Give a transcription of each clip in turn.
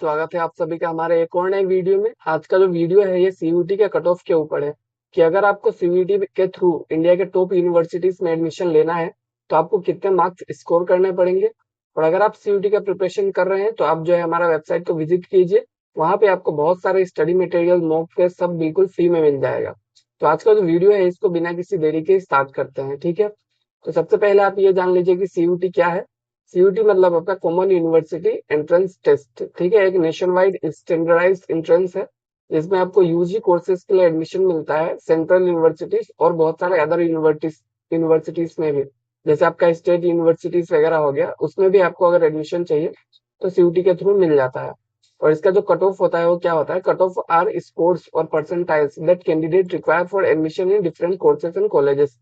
स्वागत है आप सभी का हमारे एक और नए वीडियो में। आज का जो वीडियो है ये सीयूटी के कट ऑफ के ऊपर है कि अगर आपको सीयूटी के थ्रू इंडिया के टॉप यूनिवर्सिटीज में एडमिशन लेना है तो आपको कितने मार्क्स स्कोर करने पड़ेंगे। और अगर आप सीयूटी का प्रिपरेशन कर रहे हैं तो आप जो है हमारा वेबसाइट को विजिट कीजिए। वहां पे आपको बहुत सारे स्टडी मटेरियल मॉक टेस्ट सब बिल्कुल फ्री में मिल जाएगा। तो आज का जो वीडियो है इसको बिना किसी देरी के स्टार्ट करते हैं, ठीक है। तो सबसे पहले आप ये जान लीजिए कि सीयूटी क्या है। सीयूटी मतलब आपका कॉमन यूनिवर्सिटी एंट्रेंस टेस्ट, ठीक है। एक नेशन वाइड स्टैंडर्डाइज्ड एंट्रेंस है जिसमें आपको यूजी कोर्सेज के लिए एडमिशन मिलता है सेंट्रल यूनिवर्सिटीज और बहुत सारे अदर यूनिवर्सिटीज में भी। जैसे आपका स्टेट यूनिवर्सिटीज वगैरह हो गया, उसमें भी आपको अगर एडमिशन चाहिए तो सीयूटी के थ्रू मिल जाता है। और इसका जो कट ऑफ होता है वो क्या होता है, कट ऑफ आर स्कोर्स और percentiles that candidate require for admission in different courses and colleges.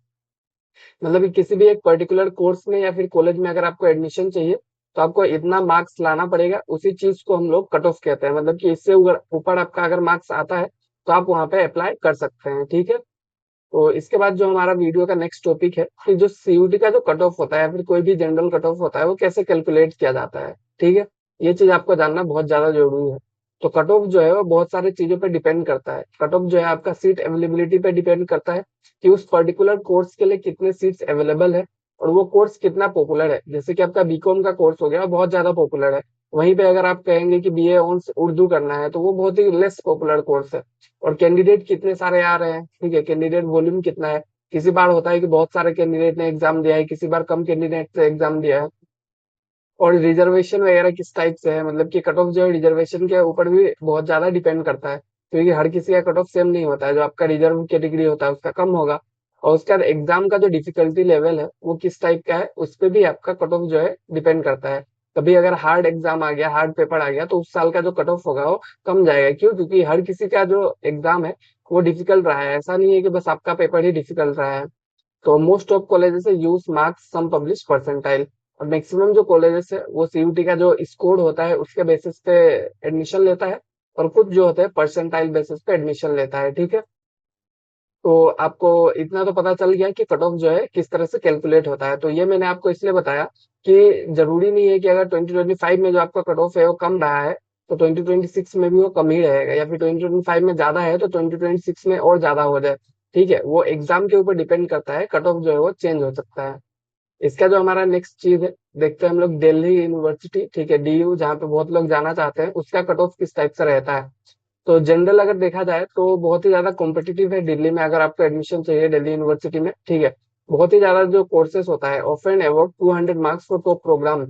मतलब कि किसी भी एक पर्टिकुलर कोर्स में या फिर कॉलेज में अगर आपको एडमिशन चाहिए तो आपको इतना मार्क्स लाना पड़ेगा, उसी चीज को हम लोग कट ऑफ कहते हैं। मतलब कि इससे ऊपर आपका अगर मार्क्स आता है तो आप वहां पे अप्लाई कर सकते हैं, ठीक है। तो इसके बाद जो हमारा वीडियो का नेक्स्ट टॉपिक है कि जो सीयूटी का जो कट ऑफ होता है या फिर कोई भी जनरल कट ऑफ होता है वो कैसे कैलकुलेट किया जाता है, ठीक है। ये चीज आपको जानना बहुत ज्यादा जरूरी है। तो कट ऑफ जो है वो बहुत सारी चीजों पर डिपेंड करता है। कट ऑफ जो है आपका सीट अवेलेबिलिटी पे डिपेंड करता है कि उस पर्टिकुलर कोर्स के लिए कितने सीट्स अवेलेबल है और वो कोर्स कितना पॉपुलर है। जैसे कि आपका बीकॉम का कोर्स हो गया वो बहुत ज्यादा पॉपुलर है। वहीं पे अगर आप कहेंगे कि बीए ऑनर्स उर्दू करना है तो वो बहुत ही लेस पॉपुलर कोर्स है। और कैंडिडेट कितने सारे आ रहे हैं, ठीक है, कैंडिडेट वॉल्यूम कितना है। किसी बार होता है कि बहुत सारे कैंडिडेट ने एग्जाम दिया है, किसी बार कम कैंडिडेट से एग्जाम दिया है। और रिजर्वेशन वगैरह किस टाइप से है, मतलब कि कट ऑफ जो है रिजर्वेशन के ऊपर भी बहुत ज्यादा डिपेंड करता है, क्योंकि हर किसी का कट ऑफ सेम नहीं होता है। जो आपका रिजर्व कैटेगरी होता है उसका कम होगा। और उसका एग्जाम का जो डिफिकल्टी लेवल है वो किस टाइप का है उस पर भी आपका कट ऑफ जो है डिपेंड करता है। कभी अगर हार्ड एग्जाम आ गया, हार्ड पेपर आ गया तो उस साल का जो कट ऑफ होगा वो कम जाएगा। क्यों? क्योंकि हर किसी का जो एग्जाम है वो डिफिकल्ट रहा है, ऐसा नहीं है कि बस आपका पेपर ही डिफिकल्ट रहा है। तो most of colleges use marks some publish percentile. और मैक्सिमम जो कॉलेजेस है वो सीयूटी का जो स्कोर होता है उसके बेसिस पे एडमिशन लेता है। और कुछ जो होते हैं परसेंटाइल बेसिस पे एडमिशन लेता है, ठीक है। तो आपको इतना तो पता चल गया कि कट ऑफ जो है किस तरह से कैलकुलेट होता है। तो ये मैंने आपको इसलिए बताया कि जरूरी नहीं है कि अगर 2025 में जो आपका कट ऑफ है वो कम रहा है तो 2026 में भी वो कम ही रहेगा, या फिर 2025 में ज्यादा है तो 2026 में और ज्यादा हो जाए, ठीक है। वो एग्जाम के ऊपर डिपेंड करता है, कट ऑफ जो है वो चेंज हो सकता है। इसका जो हमारा नेक्स्ट चीज है, देखते हैं हम लोग दिल्ली यूनिवर्सिटी, ठीक है, डीयू, जहाँ पे बहुत लोग जाना चाहते हैं, उसका कट ऑफ किस टाइप से रहता है। तो जनरल अगर देखा जाए तो बहुत ही ज्यादा कॉम्पिटिटिव है दिल्ली में। अगर आपको एडमिशन चाहिए दिल्ली यूनिवर्सिटी में, ठीक है, बहुत ही ज्यादा जो कोर्सेज होता है offer and about 200 marks for top programme.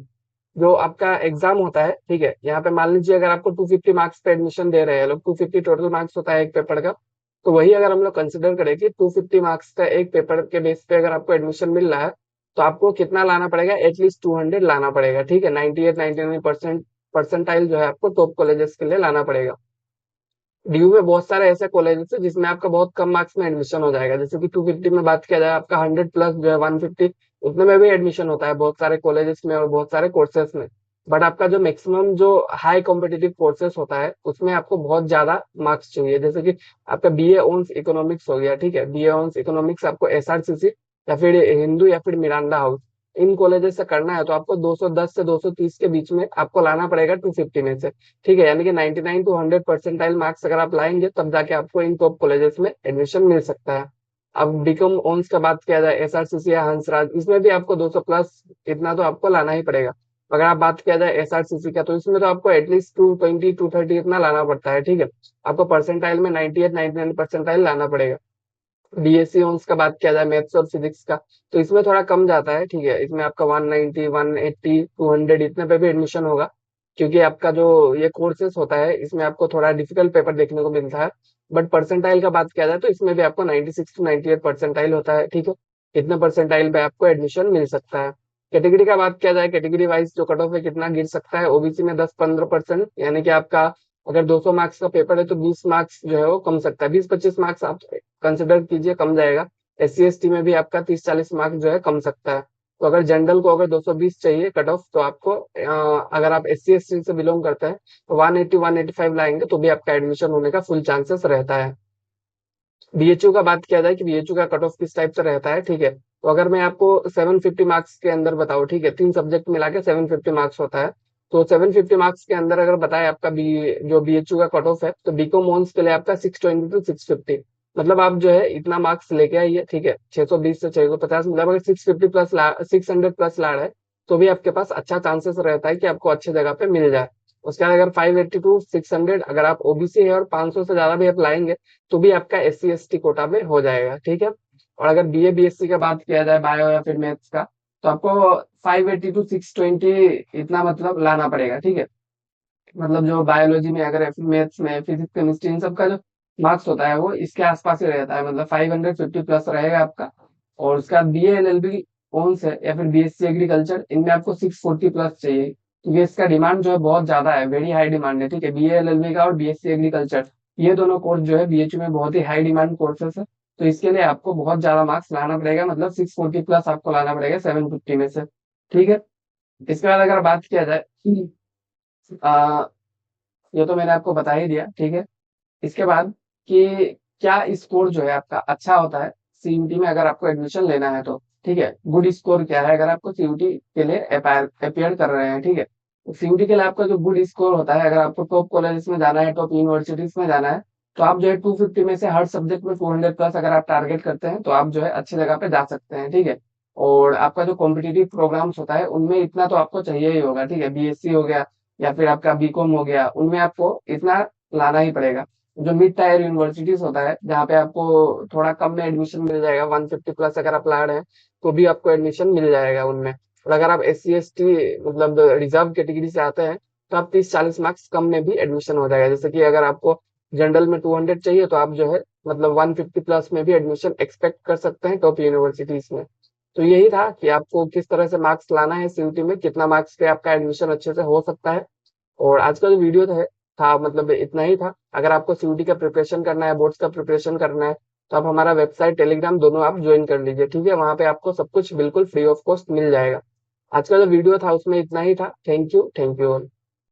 जो आपका एग्जाम होता है, ठीक है, यहाँ पे मान लीजिए अगर आपको 250 मार्क्स पे एडमिशन दे रहे हैं लोग, 250 टोटल मार्क्स होता है एक पेपर का। तो वही अगर हम लोग कंसिडर करें कि 250 मार्क्स का एक पेपर के बेस पे अगर आपको एडमिशन मिल रहा है तो आपको कितना लाना पड़ेगा, एटलीस्ट 200 लाना पड़ेगा, ठीक है। 98-99% परसेंटाइल जो है आपको टॉप कॉलेजेस के लिए लाना पड़ेगा। डीयू में बहुत सारे ऐसे कॉलेजेस है जिसमें आपका बहुत कम मार्क्स में एडमिशन हो जाएगा। जैसे कि 250 में बात किया जाए, आपका 100 प्लस जो है 150, उतने में भी एडमिशन होता है बहुत सारे कॉलेजेस में और बहुत सारे कोर्सेज में। बट आपका जो मैक्सिमम जो हाई कॉम्पिटिटिव कोर्सेज होता है उसमें आपको बहुत ज्यादा मार्क्स चाहिए। जैसे कि आपका बीए ऑनर्स इकोनॉमिक्स हो गया, ठीक है, बीए ऑनर्स इकोनॉमिक्स आपको एसआरसीसी या फिर हिंदू या फिर मिरांडा हाउस, इन कॉलेजेस से करना है तो आपको 210 से 230 के बीच में आपको लाना पड़ेगा 250 में से, ठीक है। यानी कि 99 टू 100 परसेंटाइल मार्क्स अगर आप लाएंगे तब जाके आपको इन टॉप कॉलेजेस में एडमिशन मिल सकता है। अब बीकॉम ऑनर्स का बात किया जाए, एसआरसीसी या हंसराज, इसमें भी आपको 200 प्लस इतना तो आपको लाना ही पड़ेगा। अगर आप बात किया जाए एसआरसीसी का तो इसमें तो आपको एटलीस्ट 220 230 इतना लाना पड़ता है, ठीक है। आपको परसेंटाइल में 98 99 परसेंटाइल लाना पड़ेगा। बीएससी ऑनर्स का बात किया जाए मैथ्स और फिजिक्स का तो इसमें थोड़ा कम जाता है, ठीक है। इसमें आपका 190 180 200 इतने पे भी एडमिशन होगा, क्योंकि आपका जो ये कोर्सेस होता है इसमें आपको थोड़ा डिफिकल्ट पेपर देखने को मिलता है। बट परसेंटाइल का बात किया जाए तो इसमें भी आपको 96 टू 98 परसेंटाइल होता है, ठीक है। इतने परसेंटाइल पे आपको एडमिशन मिल सकता है। कैटेगरी का बात किया जाए, कैटेगरी वाइज जो कट ऑफ है कितना गिर सकता है, ओबीसी में 10-15%, यानी कि आपका अगर 200 मार्क्स का पेपर है तो 20 मार्क्स जो है वो कम सकता है, 20-25 मार्क्स आप कंसिडर कीजिए कम जाएगा। एस सी एस टी में भी आपका 30-40 मार्क्स जो है कम सकता है। तो अगर जनरल को अगर 220 चाहिए कट ऑफ तो आपको अगर आप एस सी एस टी से बिलोंग करते हैं तो 180 185 लाएंगे तो भी आपका एडमिशन होने का फुल चांसेस रहता है। बीएचयू का बात किया जाए कि बीएचयू का कट ऑफ किस टाइप से रहता है, ठीक है, तो अगर मैं आपको 750 मार्क्स के अंदर बताऊं, ठीक है, तीन सब्जेक्ट मिला के 750 मार्क्स होता है। तो 750 मार्क्स के अंदर अगर बताए आपका बी जो बीएचयू का कट ऑफ है, तो बीकॉम ऑनर्स के लिए आपका 620 टू 650, मतलब आप जो है इतना मार्क्स लेके आइए, ठीक है, 620 से 650, मतलब अगर 650 प्लस 600 प्लस ला रहे हैं तो भी आपके पास अच्छा चांसेस रहता है कि आपको अच्छे जगह पे मिल जाए। उसके बाद अगर 580 टू 600 अगर आप ओबीसी है और 500 से ज्यादा भी आप लाएंगे तो भी आपका एससी एसटी कोटा में हो जाएगा, ठीक है। और अगर बीए बीएससी का बात किया जाए बायो या फिर मैथ्स का, तो आपको 580 टू 620 इतना मतलब लाना पड़ेगा, ठीक है। मतलब जो बायोलॉजी में अगर मैथ्स में फिजिक्स केमिस्ट्री इन सब का जो मार्क्स होता है वो इसके आसपास ही रहता है, मतलब 550 प्लस रहेगा आपका। और उसका बीए एलएलबी कौन से या फिर बीएससी एग्रीकल्चर, इनमें आपको 640 प्लस चाहिए, क्योंकि इसका डिमांड जो है बहुत ज्यादा है, वेरी हाई डिमांड है, ठीक है। बीए एलएलबी का और बीएससी एग्रीकल्चर, ये दोनों कोर्स जो है बीएचयू में बहुत ही हाई डिमांड कोर्सेस है। तो इसके लिए आपको बहुत ज्यादा मार्क्स लाना पड़ेगा, मतलब 640 प्लस आपको लाना पड़ेगा 750 में से, ठीक है। इसके बाद अगर बात किया जाए आ, ये तो मैंने आपको बता ही दिया, ठीक है। इसके बाद कि क्या स्कोर जो है आपका अच्छा होता है सीयूटी में अगर आपको एडमिशन लेना है तो, ठीक है। गुड स्कोर क्या है अगर आपको सीयूटी के लिए अपियर कर रहे हैं, ठीक है। सीयूटी के लिए आपका जो गुड स्कोर होता है, अगर आपको टॉप कॉलेजेस में जाना है, टॉप यूनिवर्सिटीज में जाना है, तो आप जो है 250 में से हर सब्जेक्ट में 200 प्लस अगर आप टारगेट करते हैं तो आप जो है अच्छी जगह पे जा सकते हैं, ठीक है। और आपका जो कॉम्पिटिटिव प्रोग्राम्स होता है उनमें इतना तो आपको चाहिए ही होगा, ठीक है। बीएससी हो गया या फिर आपका बीकॉम हो गया, उनमें आपको इतना लाना ही पड़ेगा। जो मिड टायर यूनिवर्सिटीज होता है जहाँ पे आपको थोड़ा कम में एडमिशन मिल जाएगा, 150 प्लस अगर आप ला रहे हैं तो भी आपको एडमिशन मिल जाएगा उनमें। और अगर आप एस सी एस टी मतलब रिजर्व कैटेगरी से आते हैं तो आप 30-40 मार्क्स कम में भी एडमिशन हो जाएगा। जैसे कि अगर आपको जनरल में 200 चाहिए तो आप जो है मतलब 150 प्लस में भी एडमिशन एक्सपेक्ट कर सकते हैं टॉप यूनिवर्सिटीज में। तो यही था कि आपको किस तरह से मार्क्स लाना है सीयूटी में, कितना मार्क्स पे आपका एडमिशन अच्छे से हो सकता है। और आज का जो वीडियो था मतलब इतना ही था। अगर आपको सीयूटी का प्रिपरेशन करना है, बोर्ड्स का प्रिपरेशन करना है, तो आप हमारा वेबसाइट टेलीग्राम दोनों आप ज्वाइन कर लीजिए, ठीक है। वहां पे आपको सब कुछ बिल्कुल फ्री ऑफ कॉस्ट मिल जाएगा। आज का जो वीडियो था उसमें इतना ही था। Thank you all.